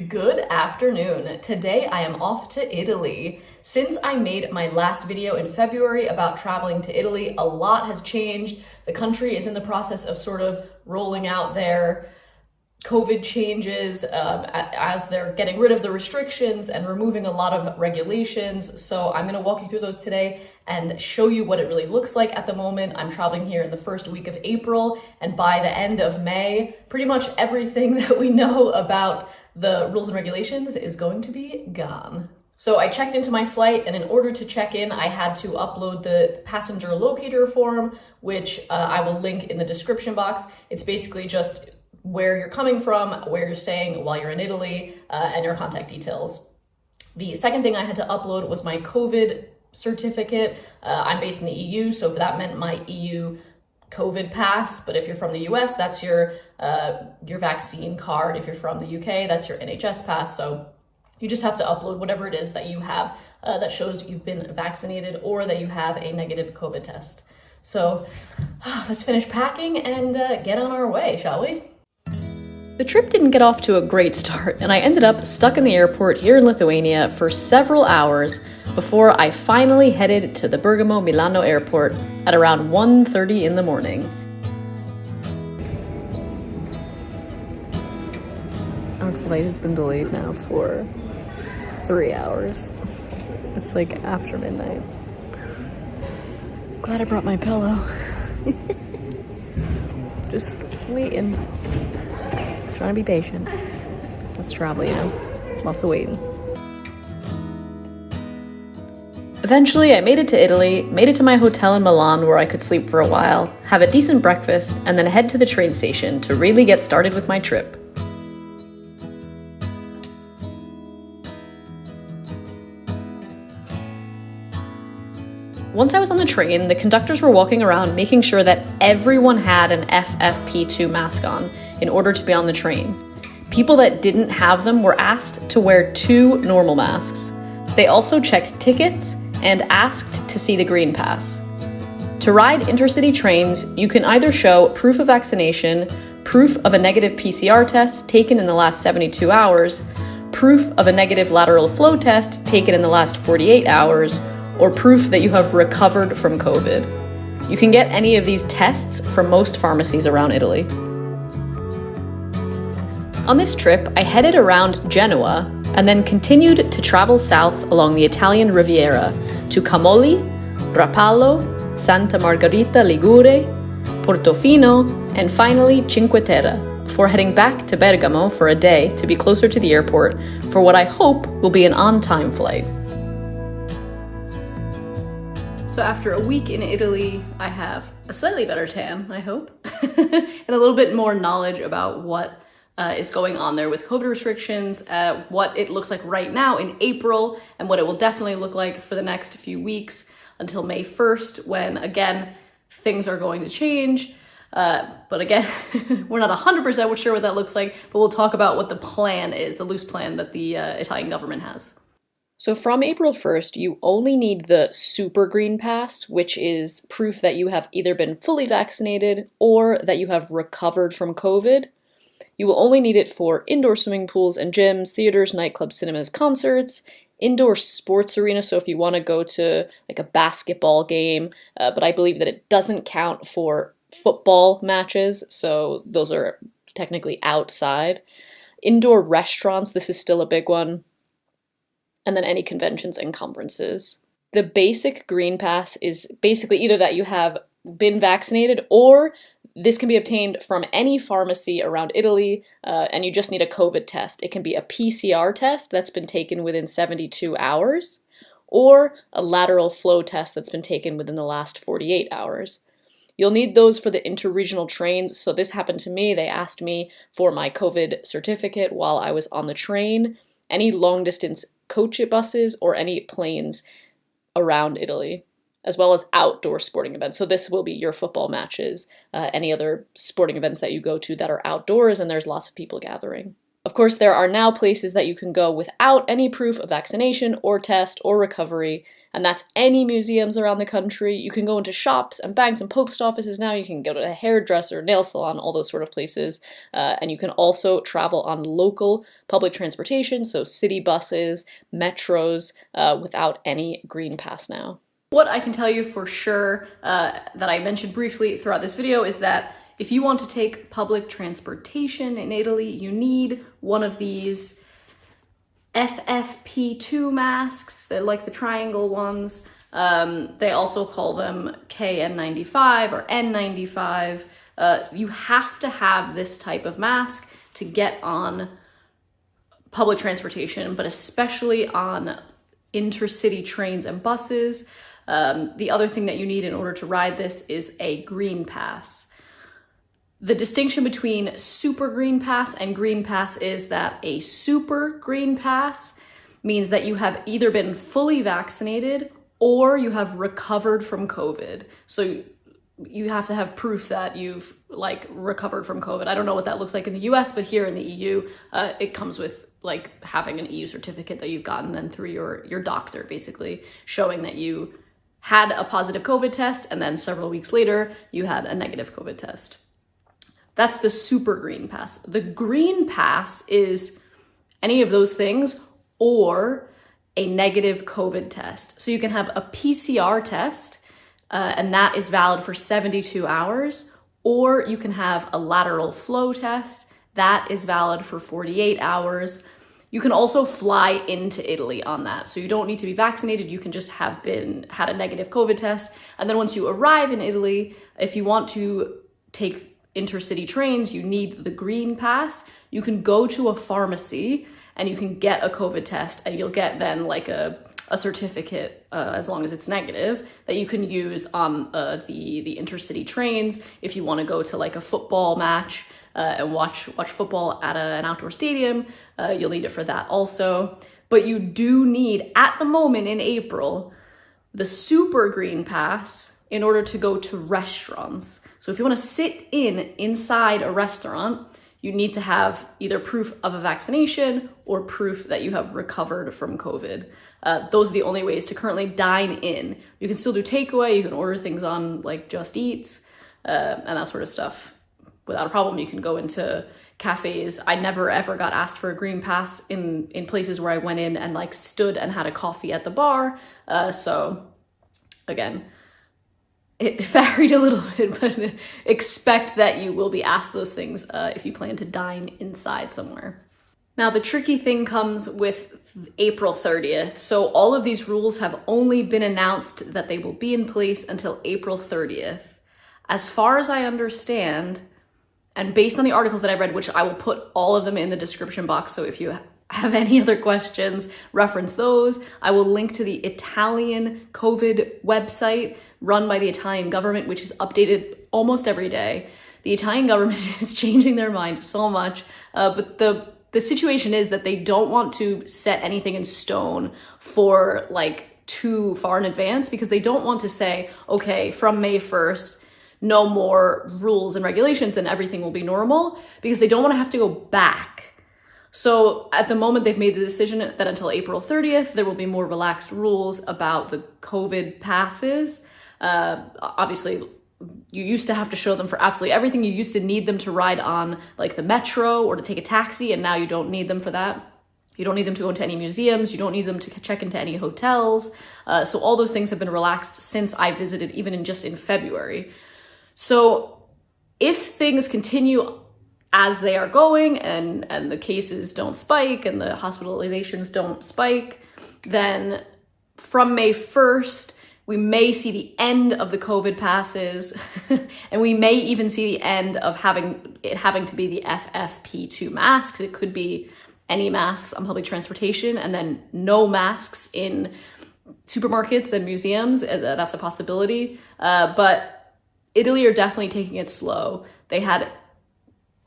Good afternoon. Today I am off to Italy. Since I made my last video in February about traveling to Italy, a lot has changed. The country is in the process of sort of rolling out their COVID changes as they're getting rid of the restrictions and removing a lot of regulations. So I'm gonna walk you through those today and show you what it really looks like at the moment. I'm traveling here in the first week of April, and by the end of May, pretty much everything that we know about the rules and regulations is going to be gone. So I checked into my flight, and in order to check in, I had to upload the passenger locator form, which I will link in the description box. It's basically just where you're coming from, where you're staying while you're in Italy, and your contact details. The second thing I had to upload was my COVID certificate. I'm based in the EU, so that meant my EU COVID pass. But if you're from the US, that's your vaccine card. If you're from the UK, that's your NHS pass. So you just have to upload whatever it is that you have that shows you've been vaccinated or that you have a negative COVID test. So let's finish packing and get on our way, shall we? The trip didn't get off to a great start, and I ended up stuck in the airport here in Lithuania for several hours before I finally headed to the Bergamo Milano airport at around 1:30 in the morning. Our flight has been delayed now for 3 hours. It's like after midnight. Glad I brought my pillow. Just waiting. Trying to be patient. Let's travel, you know. Lots of waiting. Eventually, I made it to Italy, made it to my hotel in Milan where I could sleep for a while, have a decent breakfast, and then head to the train station to really get started with my trip. Once I was on the train, the conductors were walking around making sure that everyone had an FFP2 mask on in order to be on the train. People that didn't have them were asked to wear 2 normal masks. They also checked tickets and asked to see the green pass. To ride intercity trains, you can either show proof of vaccination, proof of a negative PCR test taken in the last 72 hours, proof of a negative lateral flow test taken in the last 48 hours, or proof that you have recovered from COVID. You can get any of these tests from most pharmacies around Italy. On this trip, I headed around Genoa and then continued to travel south along the Italian Riviera to Camoli, Rapallo, Santa Margherita Ligure, Portofino, and finally Cinque Terre, before heading back to Bergamo for a day to be closer to the airport for what I hope will be an on-time flight. So after a week in Italy, I have a slightly better tan, I hope, and a little bit more knowledge about what is going on there with COVID restrictions, what it looks like right now in April, and what it will definitely look like for the next few weeks until May 1st, when again, things are going to change. But again, we're not 100% sure what that looks like, but we'll talk about what the plan is, the loose plan that the Italian government has. So from April 1st, you only need the Super Green Pass, which is proof that you have either been fully vaccinated or that you have recovered from COVID. You will only need it for indoor swimming pools and gyms, theaters, nightclubs, cinemas, concerts, indoor sports arenas, so if you want to go to like a basketball game, but I believe that it doesn't count for football matches, so those are technically outside. Indoor restaurants, this is still a big one. And then any conventions and conferences. The basic Green Pass is basically either that you have been vaccinated, or this can be obtained from any pharmacy around Italy, and you just need a COVID test. It can be a PCR test that's been taken within 72 hours, or a lateral flow test that's been taken within the last 48 hours. You'll need those for the interregional trains, so this happened to me. They asked me for my COVID certificate while I was on the train. Any long-distance coach buses or any planes around Italy, as well as outdoor sporting events. So this will be your football matches, any other sporting events that you go to that are outdoors and there's lots of people gathering. Of course, there are now places that you can go without any proof of vaccination or test or recovery, and that's any museums around the country. You can go into shops and banks and post offices now. You can go to a hairdresser, nail salon, all those sort of places. And you can also travel on local public transportation, so city buses, metros, without any green pass now. What I can tell you for sure that I mentioned briefly throughout this video is that if you want to take public transportation in Italy, you need one of these FFP2 masks. They're like the triangle ones. They also call them KN95 or N95. You have to have this type of mask to get on public transportation, but especially on intercity trains and buses. The other thing that you need in order to ride this is a green pass. The distinction between super green pass and green pass is that a super green pass means that you have either been fully vaccinated or you have recovered from COVID. So you have to have proof that you've recovered from COVID. I don't know what that looks like in the US, but here in the EU, it comes with having an EU certificate that you've gotten then through your doctor, basically showing that you had a positive COVID test and then several weeks later you had a negative COVID test. That's the super green pass. The green pass is any of those things or a negative COVID test. So you can have a PCR test and that is valid for 72 hours, or you can have a lateral flow test that is valid for 48 hours. You can also fly into Italy on that. So you don't need to be vaccinated. You can just have had a negative COVID test. And then once you arrive in Italy, if you want to take intercity trains, you need the green pass. You can go to a pharmacy and you can get a COVID test and you'll get then a certificate, as long as it's negative, that you can use on the intercity trains. If you want to go to a football match and watch football at an outdoor stadium, you'll need it for that also. But you do need, at the moment in April, the super green pass in order to go to restaurants. So if you want to sit inside a restaurant, you need to have either proof of a vaccination or proof that you have recovered from COVID. Those are the only ways to currently dine in. You can still do takeaway, you can order things on Just Eats and that sort of stuff without a problem. You can go into cafes. I never ever got asked for a green pass in places where I went in and stood and had a coffee at the bar. So again, it varied a little bit, but expect that you will be asked those things if you plan to dine inside somewhere. Now, the tricky thing comes with April 30th. So all of these rules have only been announced that they will be in place until April 30th. As far as I understand, and based on the articles that I read, which I will put all of them in the description box, so if you have any other questions, reference those. I will link to the Italian COVID website run by the Italian government, which is updated almost every day. The Italian government is changing their mind so much, but the situation is that they don't want to set anything in stone for too far in advance, because they don't want to say, okay, from May 1st, no more rules and regulations and everything will be normal, because they don't want to have to go back. So at the moment, they've made the decision that until April 30th, there will be more relaxed rules about the COVID passes. Obviously, you used to have to show them for absolutely everything. You used to need them to ride on the metro or to take a taxi, and now you don't need them for that. You don't need them to go into any museums. You don't need them to check into any hotels. So all those things have been relaxed since I visited, even in February. So if things continue as they are going and the cases don't spike and the hospitalizations don't spike, then from May 1st, we may see the end of the COVID passes and we may even see the end of having to be the FFP2 masks. It could be any masks on public transportation and then no masks in supermarkets and museums. That's a possibility. But Italy are definitely taking it slow. They had,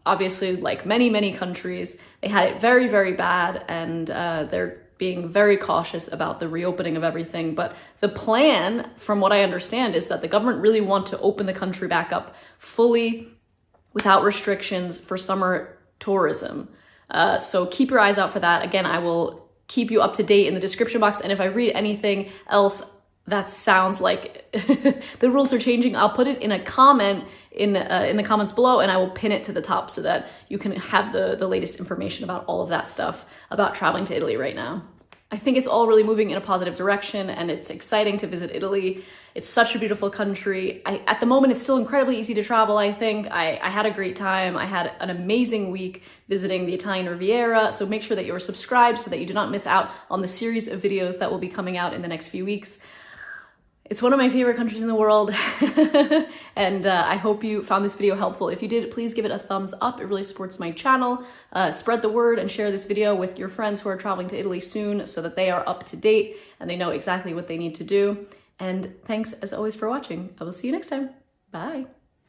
obviously, like many countries, they had it very, very bad, and they're being very cautious about the reopening of everything. But the plan, from what I understand, is that the government really want to open the country back up fully without restrictions for summer tourism. So keep your eyes out for that. Again, I will keep you up to date in the description box, and if I read anything else that sounds like the rules are changing, I'll put it in a comment in the comments below, and I will pin it to the top so that you can have the latest information about all of that stuff about traveling to Italy right now. I think it's all really moving in a positive direction, and it's exciting to visit Italy. It's such a beautiful country. At the moment, it's still incredibly easy to travel, I think. I had a great time. I had an amazing week visiting the Italian Riviera, so make sure that you're subscribed so that you do not miss out on the series of videos that will be coming out in the next few weeks. It's one of my favorite countries in the world, and I hope you found this video helpful. If you did, please give it a thumbs up. It really supports my channel. Spread the word and share this video with your friends who are traveling to Italy soon so that they are up to date and they know exactly what they need to do. And thanks as always for watching. I will see you next time. Bye.